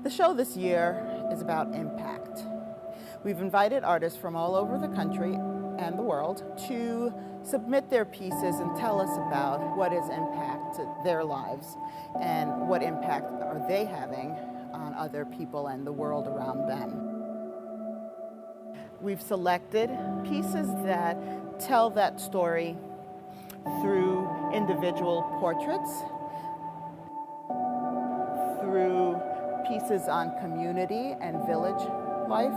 The show this year is about impact. We've invited artists from all over the country and the world to submit their pieces and tell us about what has impacted their lives and what impact are they having on other people and the world around them. We've selected pieces that tell that story through individual portraits, through pieces on community and village life,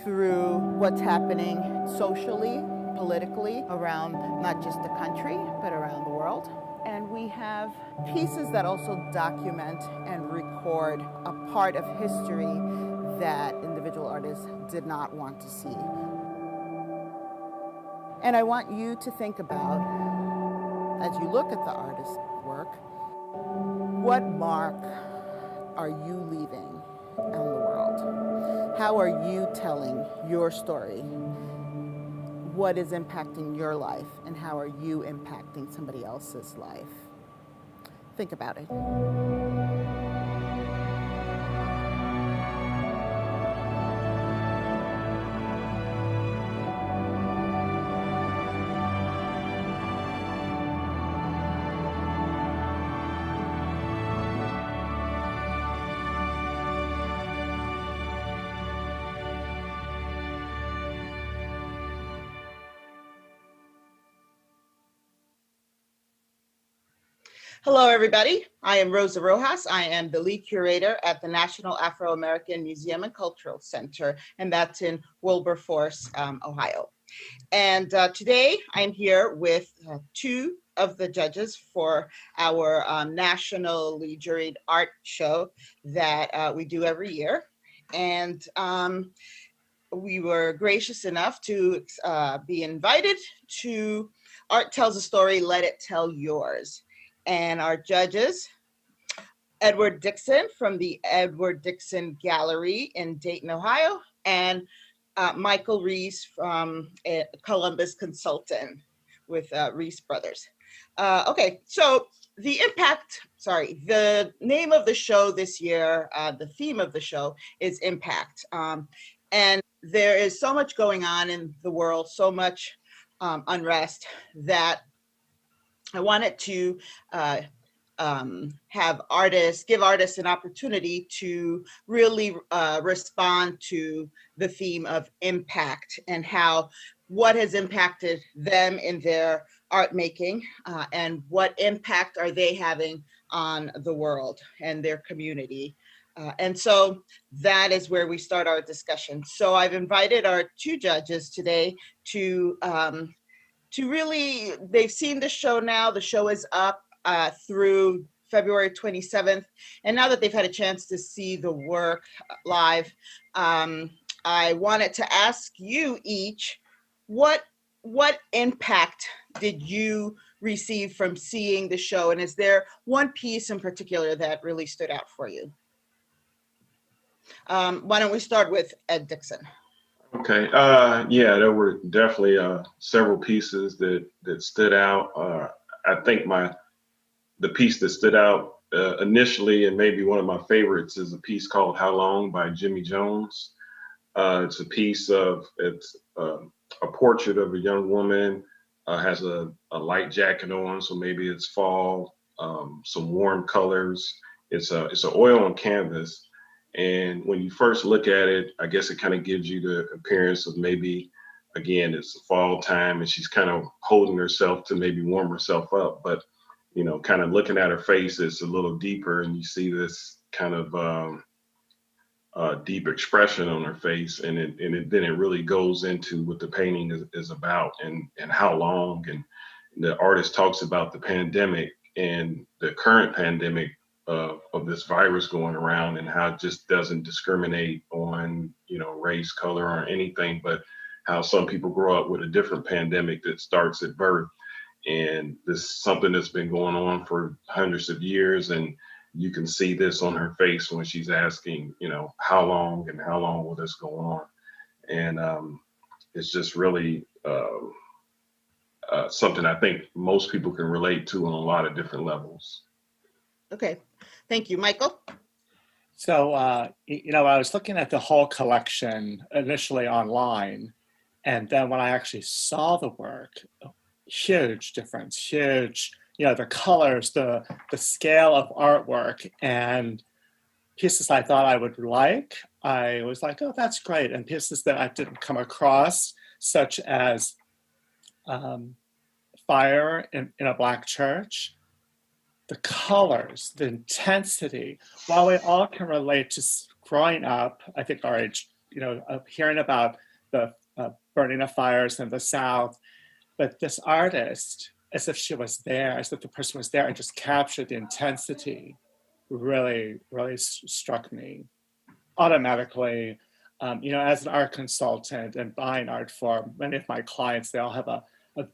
through what's happening socially, politically, around not just the country, but around the world. And we have pieces that also document and record a part of history that individual artists did not want to see. And I want you to think about, as you look at the artist's work, what mark are you leaving on the world? How are you telling your story? What is impacting your life, and how are you impacting somebody else's life? Think about it. Hello, everybody. I am Rosa Rojas. I am the lead curator at the National Afro-American Museum and Cultural Center, and that's in Wilberforce, Ohio. And today I'm here with two of the judges for our nationally juried art show that we do every year. And we were gracious enough to be invited to Art Tells a Story, Let It Tell Yours. And our judges, Edward Dixon from the Edward Dixon Gallery in Dayton, Ohio, and Michael Reese from Columbus Consultant with Reese Brothers. Okay, so the name of the show this year, the theme of the show is impact. And there is so much going on in the world, so much unrest, that I wanted to give artists an opportunity to really respond to the theme of impact and what has impacted them in their art making and what impact are they having on the world and their community. And so that is where we start our discussion. So I've invited our two judges today to really, they've seen the show now. The show is up through February 27th. And now that they've had a chance to see the work live, I wanted to ask you each, what impact did you receive from seeing the show? And is there one piece in particular that really stood out for you? Why don't we start with Ed Dixon? Okay. Yeah, there were definitely several pieces that stood out. I think the piece that stood out initially, and maybe one of my favorites, is a piece called "How Long" by Jimi Jones. It's a piece it's a portrait of a young woman, has a light jacket on, so maybe it's fall, some warm colors. It's an oil on canvas. And when you first look at it, I guess it kind of gives you the appearance of maybe, again, it's fall time and she's kind of holding herself to maybe warm herself up. But, you know, kind of looking at her face, it's a little deeper and you see this kind of deep expression on her face. And then it really goes into what the painting is about and how long. And the artist talks about the pandemic and the current pandemic of this virus going around and how it just doesn't discriminate on, you know, race, color, or anything, but how some people grow up with a different pandemic that starts at birth. And this is something that's been going on for hundreds of years. And you can see this on her face when she's asking, you know, how long and how long will this go on? And it's just really something I think most people can relate to on a lot of different levels. Okay, Thank you, Michael. So, I was looking at the whole collection initially online, and then when I actually saw the work, huge difference, huge, the colors, the scale of artwork, and pieces I thought I would like, I was like, oh, that's great. And pieces that I didn't come across, such as Fire in a Black Church, the colors, the intensity, while we all can relate to growing up, I think our age, hearing about the burning of fires in the South, but this artist, as if she was there, as if the person was there and just captured the intensity, really, really struck me automatically. As an art consultant and buying art for many of my clients, they all have a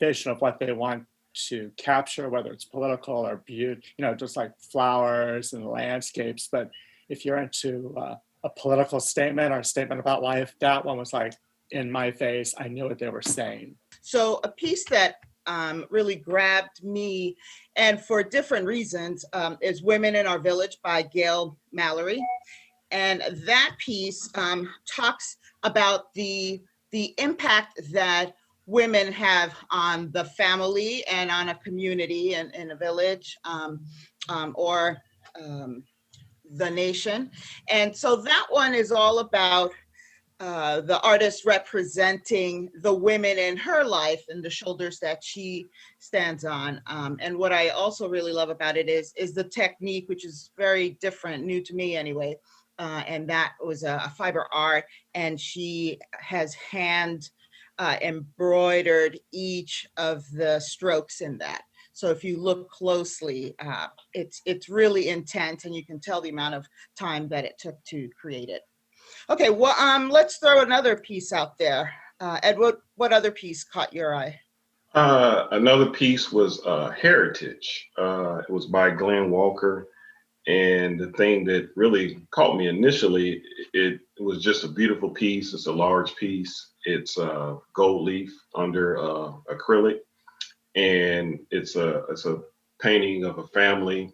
vision of what they want to capture, whether it's political or beauty, just like flowers and landscapes. But if you're into a political statement or a statement about life, that one was like in my face. I knew what they were saying. So a piece that really grabbed me, and for different reasons, is Women in Our Village by Gall, Mallory. And that piece talks about the impact that women have on the family and on a community and in a village or the nation. And so that one is all about the artist representing the women in her life and the shoulders that she stands on. And what I also really love about it is the technique, which is very different, new to me anyway. And that was a fiber art, and she has hand embroidered each of the strokes in that. So if you look closely, it's really intense, and you can tell the amount of time that it took to create it. Okay, well, let's throw another piece out there. Ed, what other piece caught your eye? Another piece was Heritage. It was by Glenn Walker. And the thing that really caught me initially, it was just a beautiful piece. It's a large piece. It's gold leaf under acrylic. And it's a painting of a family,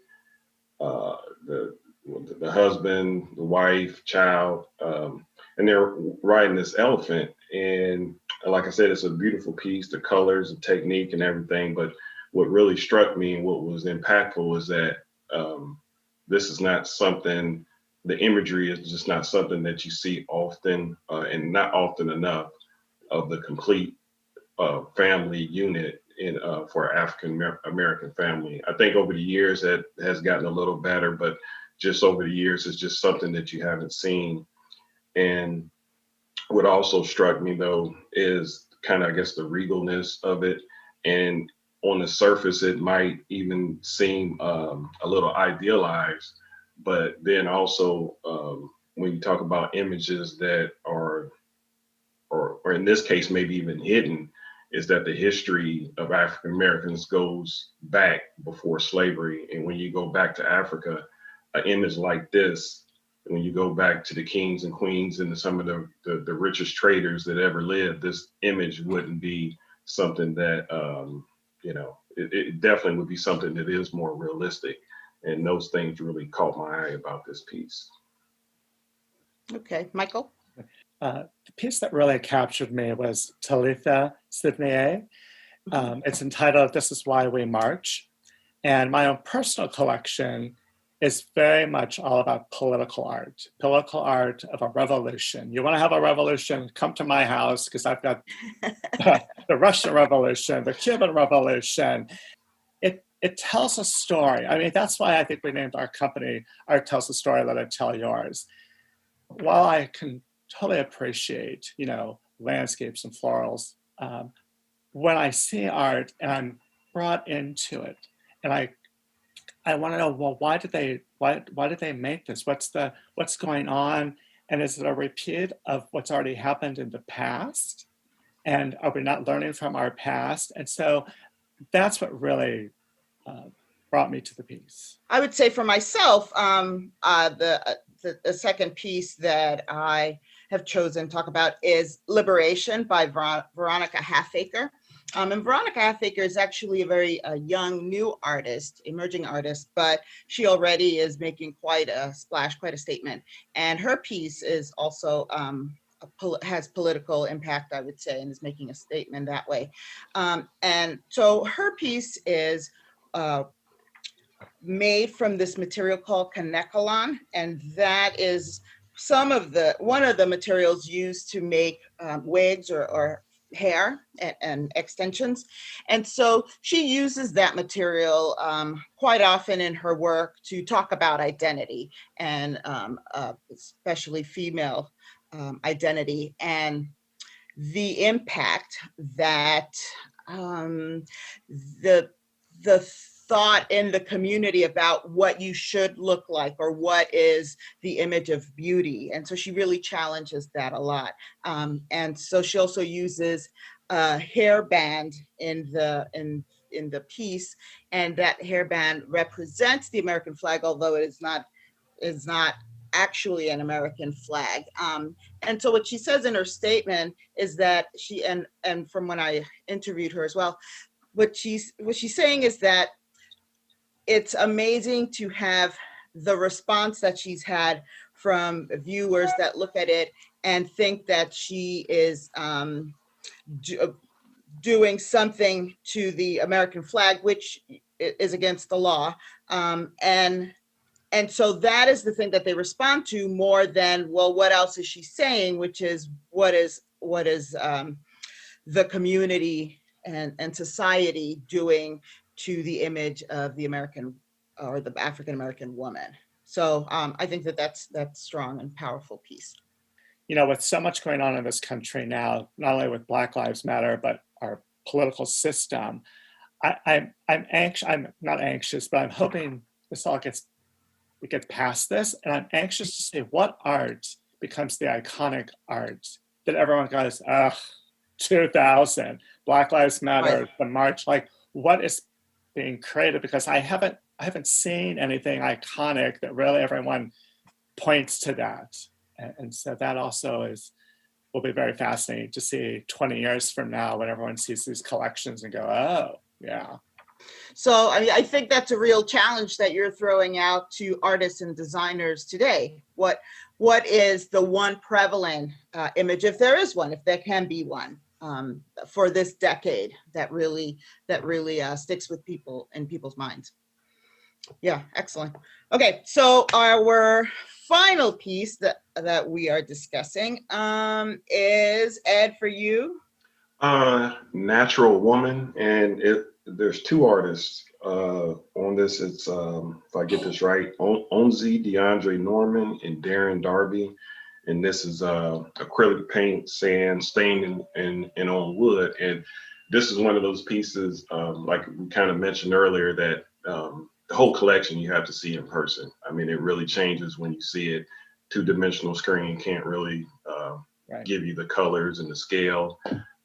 the husband, the wife, child, and they're riding this elephant. And like I said, it's a beautiful piece, the colors, the technique and everything. But what really struck me and what was impactful was that this is not something, the imagery is just not something that you see often and not often enough of the complete family unit for African American family. I think over the years that has gotten a little better, but just over the years, it's just something that you haven't seen. And what also struck me though is kind of, I guess, the regalness of it. And on the surface, it might even seem a little idealized, but then also when you talk about images that are, or in this case, maybe even hidden, is that the history of African Americans goes back before slavery. And when you go back to Africa, an image like this, when you go back to the kings and queens and some of the richest traders that ever lived, this image wouldn't be something that, it definitely would be something that is more realistic. And those things really caught my eye about this piece. Okay, Michael? The piece that really captured me was Talitha Sidney. It's entitled This Is Why We March. And my own personal collection is very much all about political art of a revolution. You want to have a revolution, come to my house, because I've got the Russian Revolution, the Cuban Revolution. It tells a story. I mean, that's why I think we named our company Art Tells a Story, Let It Tell Yours. While I can totally appreciate, landscapes and florals, when I see art and I'm brought into it, and I want to know, well, why did they make this? What's going on? And is it a repeat of what's already happened in the past? And are we not learning from our past? And so that's what really brought me to the piece. I would say for myself, the second piece that I have chosen to talk about is Liberation by Veronica Halfacre. And Veronica Halfaker is actually a very young, new artist, emerging artist, but she already is making quite a splash, quite a statement. And her piece is also has political impact, I would say, and is making a statement that way. And so her piece is made from this material called kanekalon, and that is one of the materials used to make wigs or hair and extensions. And so she uses that material quite often in her work to talk about identity, and especially female identity, and the impact that the thought in the community about what you should look like, or what is the image of beauty. And so she really challenges that a lot. And so she also uses a hairband in the piece, and that hairband represents the American flag, although it is not actually an American flag. And so what she says in her statement is that and from when I interviewed her as well, what she's saying is that it's amazing to have the response that she's had from viewers that look at it and think that she is doing something to the American flag, which is against the law. And so that is the thing that they respond to more than, well, what else is she saying, which is what is the community and society doing to the image of the American or the African American woman. So I think that that's strong and powerful piece. You know, with so much going on in this country now, not only with Black Lives Matter, but our political system, I'm anxious. I'm not anxious, but I'm hoping we get past this. And I'm anxious to see what art becomes the iconic art that everyone goes, 2000, Black Lives Matter, right. The march, like what is being created? Because I haven't seen anything iconic that really everyone points to that. And so that also will be very fascinating to see 20 years from now when everyone sees these collections and go, oh, yeah. So I think that's a real challenge that you're throwing out to artists and designers today. What is the one prevalent image, if there is one, if there can be one, for this decade that really sticks with people in people's minds? Yeah, excellent. Okay, so our final piece that we are discussing is, Ed, for you. Natural Woman, and there's two artists on this. It's if I get this right, Onzi DeAndre Norman and Darren Darby, and this is acrylic paint, sand, stained and on wood. And this is one of those pieces, like we kind of mentioned earlier, that the whole collection you have to see in person. I mean, it really changes when you see it. Two-dimensional screen can't really give you the colors and the scale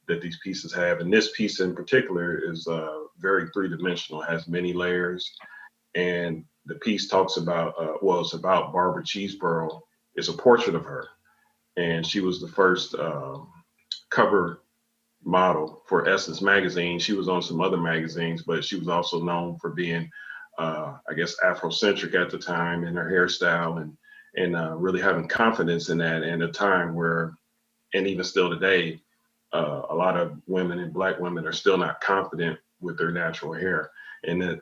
that these pieces have. And this piece in particular is very three-dimensional, has many layers. And the piece talks about, it's about Barbara Cheeseborough. It's a portrait of her. And she was the first cover model for Essence magazine. She was on some other magazines, but she was also known for being, I guess, Afrocentric at the time in her hairstyle, and really having confidence in that, in a time where, and even still today, a lot of women and Black women are still not confident with their natural hair. And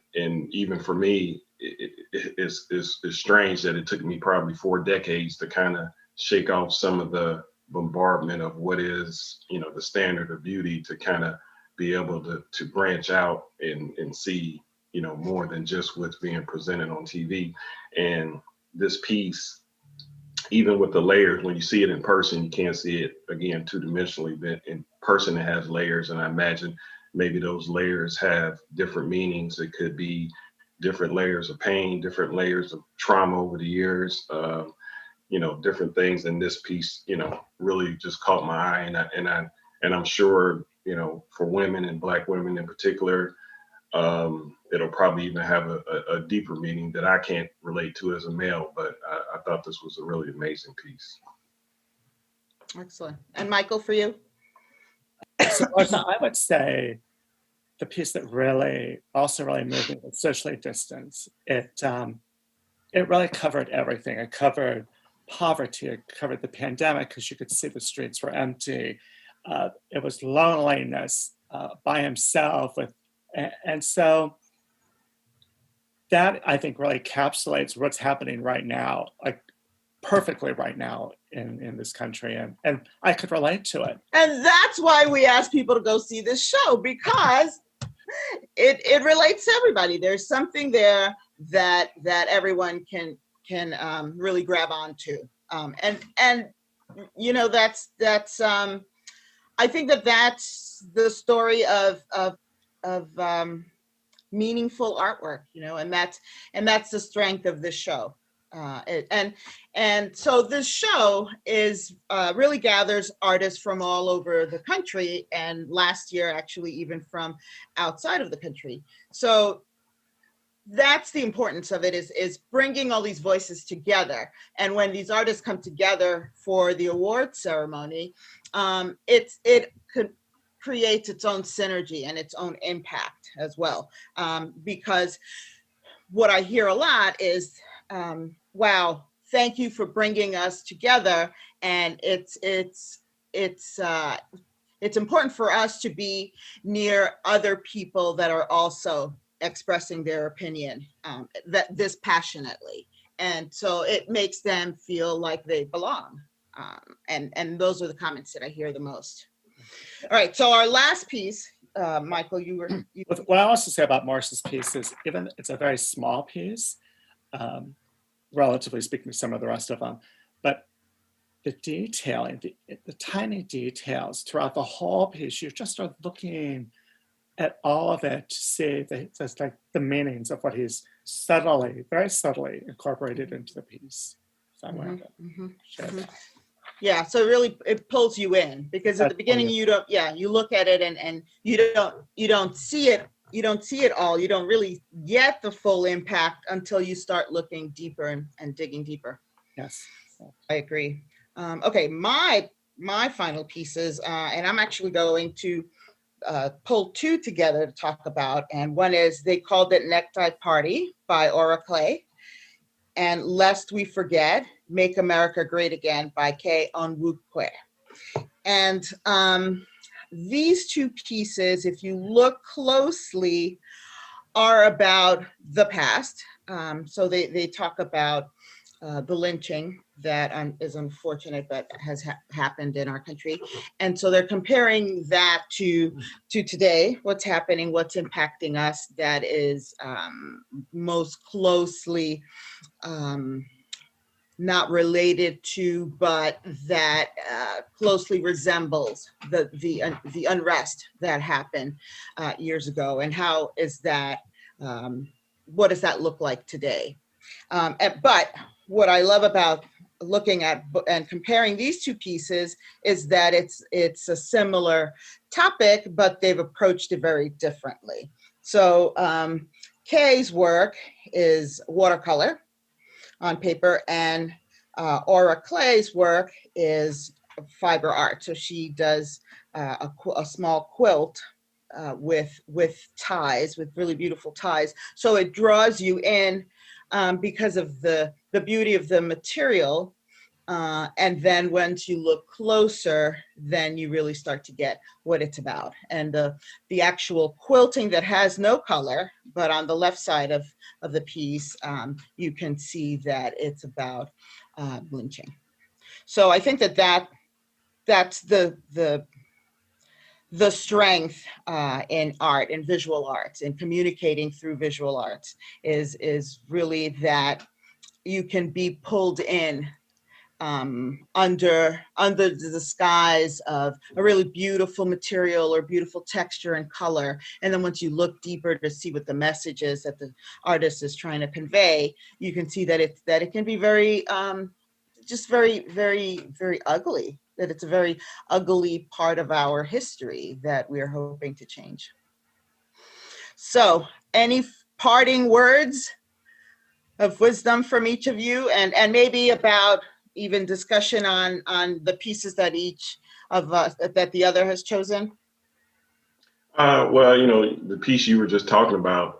even for me, it's strange that it took me probably 4 decades to kind of shake off some of the bombardment of what is, the standard of beauty, to kind of be able to branch out and see, more than just what's being presented on TV. And this piece, even with the layers, when you see it in person, you can't see it, again, two-dimensionally, but in person it has layers. And I imagine maybe those layers have different meanings. It could be different layers of pain, different layers of trauma over the years, different things. And this piece, really just caught my eye. And I'm sure, for women and Black women in particular, it'll probably even have a deeper meaning that I can't relate to as a male, but I thought this was a really amazing piece. Excellent. And Michael, for you? So I would say the piece that also really moved me was Socially Distanced. It really covered everything. It covered poverty, it covered the pandemic because you could see the streets were empty. It was loneliness by himself. And so that, I think, really encapsulates what's happening right now, like perfectly right now in this country. And I could relate to it. And that's why we ask people to go see this show, because it relates to everybody. There's something there that everyone can really grab onto. And you know, that's I think that's the story of meaningful artwork, you know, and that's the strength of this show. And so this show is really gathers artists from all over the country, and last year actually even from outside of the country. So that's the importance of it, is bringing all these voices together. And when these artists come together for the award ceremony, it could creates its own synergy and its own impact as well. Because what I hear a lot is, wow, thank you for bringing us together. And it's important for us to be near other people that are also expressing their opinion this passionately. And so it makes them feel like they belong. And those are the comments that I hear the most. All right, so our last piece, Michael, What I also say about Morris's piece is, even it's a very small piece, relatively speaking to some of the rest of them, but the detailing, the tiny details throughout the whole piece, you just are looking at all of it to see the meanings of what he's very subtly incorporated into the piece. So I wanted to share that. Yeah, so really it pulls you in, because at the beginning you look at it and you don't see it all. You don't really get the full impact until you start looking deeper and digging deeper. Yes, I agree. Okay, my final pieces, and I'm actually going to pull two together to talk about, and one is, they called it Necktie Party by Aura Clay, and Lest We Forget, Make America Great Again by Kei Onwukwe. And these two pieces, if you look closely, are about the past. So they talk about the lynching that is unfortunate, but has happened in our country. And so they're comparing that to today, what's happening, what's impacting us, that is most closely not related to, but that closely resembles the unrest that happened years ago. And how is that, what does that look like today? But what I love about looking at and comparing these two pieces is that it's a similar topic, but they've approached it very differently. So Kay's work is watercolor on paper, and Aura Clay's work is fiber art. So she does a small quilt with ties, with really beautiful ties. So it draws you in because of the beauty of the material. And then once you look closer, then you really start to get what it's about. And the actual quilting that has no color, but on the left side of the piece, you can see that it's about lynching. So I think that's the strength in art, in visual arts, in communicating through visual arts, is really that you can be pulled in under the disguise of a really beautiful material or beautiful texture and color. And then once you look deeper to see what the message is that the artist is trying to convey, you can see that it can be very, just very, very, very ugly, that it's a very ugly part of our history that we're hoping to change. So any parting words of wisdom from each of you, and maybe about even discussion on the pieces that each of us, that the other has chosen? Well, the piece you were just talking about,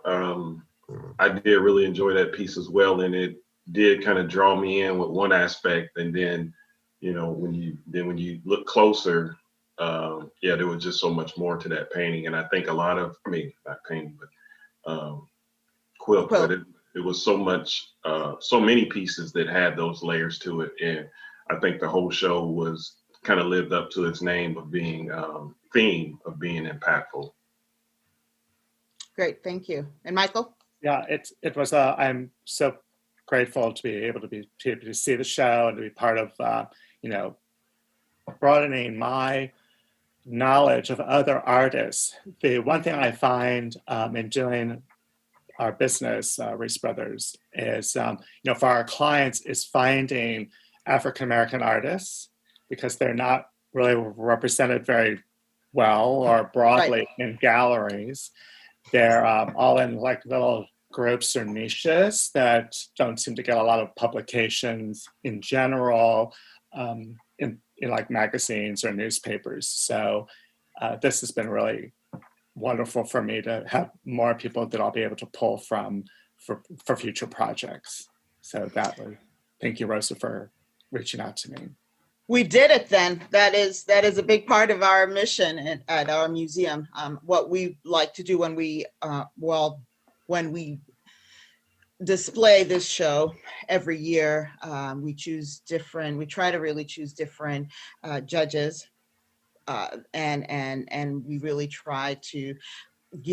I did really enjoy that piece as well, and it did kind of draw me in with one aspect, and then, when you look closer, yeah, there was just so much more to that painting, and I think a lot of, I mean, not painting, but quilt, but Quilt. it was so much, so many pieces that had those layers to it, and I think the whole show was kind of lived up to its name of being theme of being impactful. Great, thank you. And Michael? Yeah, it was. I'm so grateful to be able to see the show and to be part of broadening my knowledge of other artists. The one thing I find in doing our business, Reese Brothers, is for our clients is finding African-American artists because they're not really represented very well or broadly in galleries. They're all in like little groups or niches that don't seem to get a lot of publications in general in like magazines or newspapers. So this has been really wonderful for me to have more people that I'll be able to pull from for future projects. So thank you, Rosa, for reaching out to me. We did it then. That is a big part of our mission at our museum. What we like to do when we display this show every year, we try to really choose different judges, and we really try to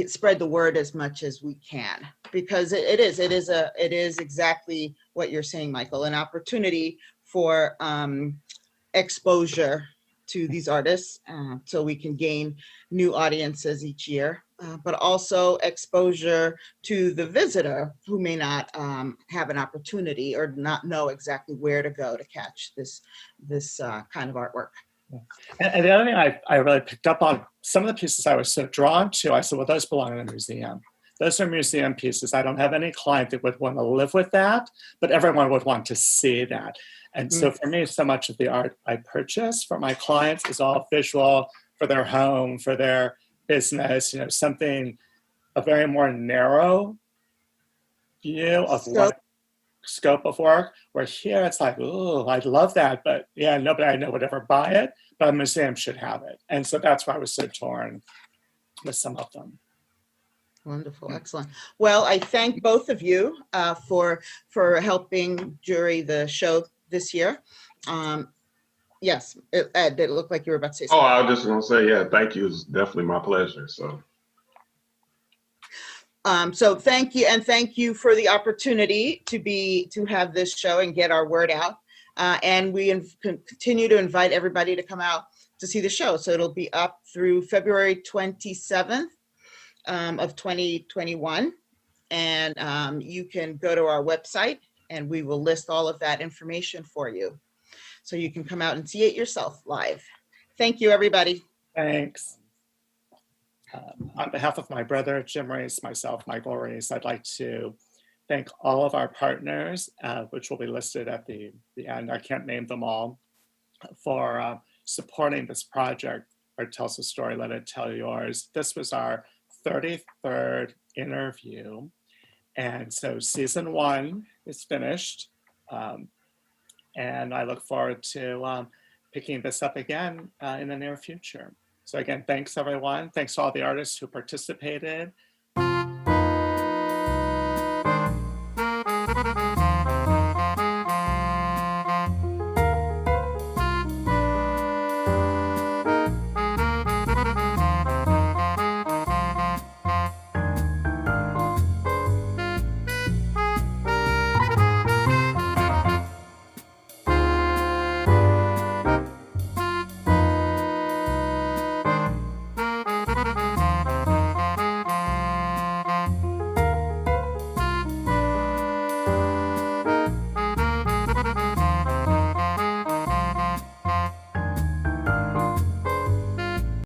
spread the word as much as we can, because it is exactly what you're saying, Michael, an opportunity for exposure to these artists, so we can gain new audiences each year, but also exposure to the visitor who may not have an opportunity or not know exactly where to go to catch this kind of artwork. And the other thing I really picked up on, some of the pieces I was so drawn to, I said, well, those belong in a museum. Those are museum pieces. I don't have any client that would want to live with that, but everyone would want to see that. And so for me, so much of the art I purchase for my clients is all visual for their home, for their business, something, a very more narrow view of what scope of work, where here it's like, oh, I'd love that, but yeah, nobody I know would ever buy it, but a museum should have it. And so that's why I was so torn with some of them. Wonderful, excellent. Well, I thank both of you for helping jury the show this year. Yes, Ed, it looked like you were about to say something. Oh, I was just going to say, yeah, thank you. It's definitely my pleasure. So thank you, and thank you for the opportunity to have this show and get our word out. And we continue to invite everybody to come out to see the show. So it'll be up through February 27th of 2021. And you can go to our website and we will list all of that information for you. So you can come out and see it yourself live. Thank you, everybody. Thanks. On behalf of my brother, Jim Reese, myself, Michael Reese, I'd like to thank all of our partners, which will be listed at the end. I can't name them all, for supporting this project. Art Tells a Story, Let It Tell Yours. This was our 33rd interview. And so season 1 is finished. And I look forward to picking this up again in the near future. So again, thanks everyone. Thanks to all the artists who participated.